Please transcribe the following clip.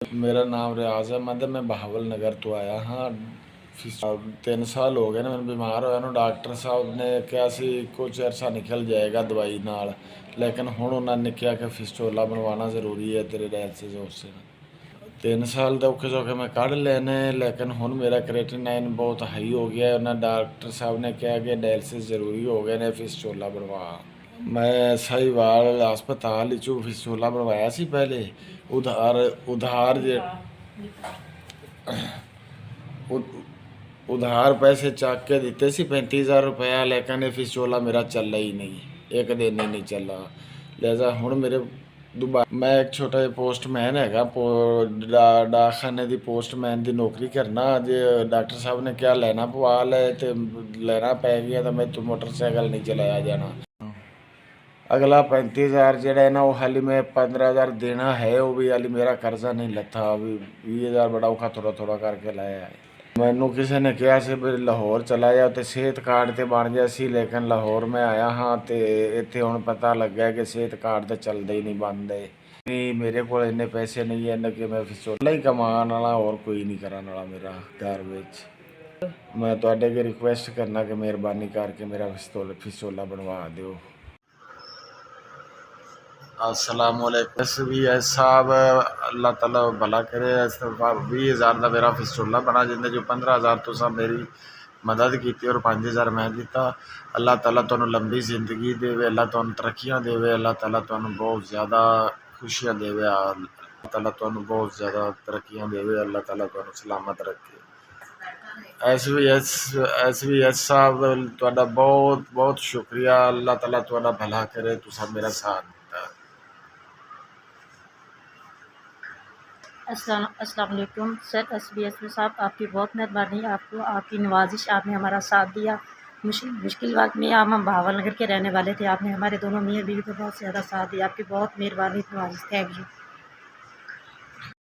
मेरा नाम रियाज अहमद है। मैं बहावल नगर तो आया हाँ। 3 साल हो गए ने मैं बीमार होया ਨੂੰ ਡਾਕਟਰ ਸਾਹਿਬ ਨੇ ਕਿਹਾ ਸੀ ਕੁਝ ਅਰਸਾ ਨਿਕਲ ਜਾਏਗਾ ਦਵਾਈ ਨਾਲ, ਲੇਕਿਨ ਹੁਣ ਉਹਨਾਂ ਨੇ ਕਿਹਾ ਕਿ ਫਿਸਟੋਲਾ ਬਣਵਾਉਣਾ ਜ਼ਰੂਰੀ ਹੈ ਤੇਰੇ ਡਾਇਲਸਿਸ ਉਸ ਸੇ। 3 ਸਾਲ ਦੇ ਔਖੇ ਸੌਖੇ ਮੈਂ ਕੱਢ ਲਏ ਨੇ, ਲੇਕਿਨ ਹੁਣ ਮੇਰਾ ਕ੍ਰੀਏਟਿਨਾਈਨ ਬਹੁਤ ਹਾਈ ਹੋ ਗਿਆ। ਉਹਨਾਂ ਡਾਕਟਰ ਸਾਹਿਬ ਨੇ ਕਿਹਾ ਕਿ ਡਾਇਲਸਿਸ ਜ਼ਰੂਰੀ ਹੋ ਗਏ ਨੇ, ਫਿਸਟੋਲਾ ਬਣਵਾ। ਮੈਂ ਸਾਹੀਵਾਲ ਹਸਪਤਾਲ ਵਿੱਚੋਂ ਫਿਸਟੋਲਾ ਬਣਵਾਇਆ ਸੀ ਪਹਿਲੇ। ਉਧਾਰ ਉਧਾਰ ਜੇ ਉ- ਉਧਾਰ ਪੈਸੇ ਚੱਕ ਕੇ ਦਿੱਤੇ ਸੀ 35,000 ਰੁਪਇਆ, ਲੇਕਿਨ ਇਹ ਫਿਸਟੋਲਾ ਮੇਰਾ ਚੱਲਾ ਹੀ ਨਹੀਂ, ਇੱਕ ਦਿਨ ਹੀ ਨਹੀਂ ਚੱਲਾ। ਲਿਹਾਜ਼ਾ ਹੁਣ ਮੇਰੇ ਮੈਂ ਇੱਕ ਛੋਟਾ ਜਿਹਾ ਪੋਸਟਮੈਨ ਹੈਗਾ, ਡਾਕਖਾਨੇ ਦੀ ਪੋਸਟਮੈਨ ਦੀ ਨੌਕਰੀ ਕਰਨਾ। ਜੇ ਡਾਕਟਰ ਸਾਹਿਬ ਨੇ ਕਿਹਾ ਲੈਣਾ ਪਵਾ ਲੈ ਤੇ ਲੈਣਾ ਪੈ ਗਿਆ, ਤਾਂ ਮੈਥੋਂ ਮੋਟਰਸਾਈਕਲ ਨਹੀਂ ਚਲਾਇਆ ਜਾਣਾ। ਅਗਲਾ 35,000 ਜਿਹੜਾ ਹੈ ਨਾ, ਉਹ ਹਾਲੀ ਮੈਂ 15,000 ਦੇਣਾ ਹੈ। ਉਹ ਵੀ ਹਾਲੀ ਮੇਰਾ ਕਰਜ਼ਾ ਨਹੀਂ ਲੱਥਾ, ਵੀ 20,000 ਬੜਾ ਔਖਾ ਥੋੜਾ ਥੋੜਾ ਕਰਕੇ ਲਾਇਆ ਹੈ। ਮੈਨੂੰ ਕਿਸੇ ਨੇ ਕਿਹਾ ਸੀ ਵੀ ਲਾਹੌਰ ਚਲਾ ਜਾ ਤੇ ਸਿਹਤ ਕਾਰਡ ਤੇ ਬਣ ਗਿਆ ਸੀ, ਲੇਕਿਨ ਲਾਹੌਰ ਮੈਂ ਆਇਆ ਹਾਂ ਤੇ ਇੱਥੇ ਹੁਣ ਪਤਾ ਲੱਗਾ ਕਿ ਸਿਹਤ ਕਾਰਡ ਤੇ ਚੱਲਦੇ ਹੀ ਨਹੀਂ, ਬਣਦੇ ਨਹੀਂ। ਮੇਰੇ ਕੋਲ ਇੰਨੇ ਪੈਸੇ ਨਹੀਂ ਹਨ ਕਿ ਮੈਂ ਫਿਸੋਲਾ ਹੀ ਕਮਾਉਣ ਵਾਲਾ, ਹੋਰ ਕੋਈ ਨਹੀਂ ਕਰਨ ਵਾਲਾ ਮੇਰਾ ਘਰ ਵਿੱਚ। ਮੈਂ ਤੁਹਾਡੇ ਅੱਗੇ ਰਿਕੁਐਸਟ ਕਰਨਾ ਕਿ ਮਿਹਰਬਾਨੀ ਕਰਕੇ ਮੇਰਾ ਫਿਸੋਲਾ ਬਣਵਾ ਦਿਓ। अस्सलामुअलैकुम। एस साहब, अल्लाह ताला भला करे। 20,000 का मेरा फिस्टोला बना, जिंदे जो 15,000 तुसा मेरी मदद की और 5,000 मैं दिता। अल्लाह ताला तुहानू लंबी जिंदगी देवे, अल्लाह तुहानू तरक्कियां देवे, अल्लाह ताला तुहानू बहुत ज़्यादा खुशियां देवे, अल्लाह ताला तुहानू बहुत ज़्यादा तरक्कियां देवे, अल्लाह ताला तुहानू सलामत रखे। एस साहब, तुहाडा बहुत बहुत शुक्रिया। अल्लाह ताला तुहाडा भला करे, तुसा मेरा साथ दिता। अस्सलाम वालेकुम सर SBS साहब, आपकी बहुत मेहरबानी। आपको आपकी नवाजिश, आपने हमारा साथ दिया। मुश्किल वक्त में हम बहावल नगर के रहने वाले थे, आपने हमारे दोनों मियाँ बीवी को बहुत ज़्यादा साथ दिया। आपकी बहुत मेहरबानी, नवाजिश। Thank you.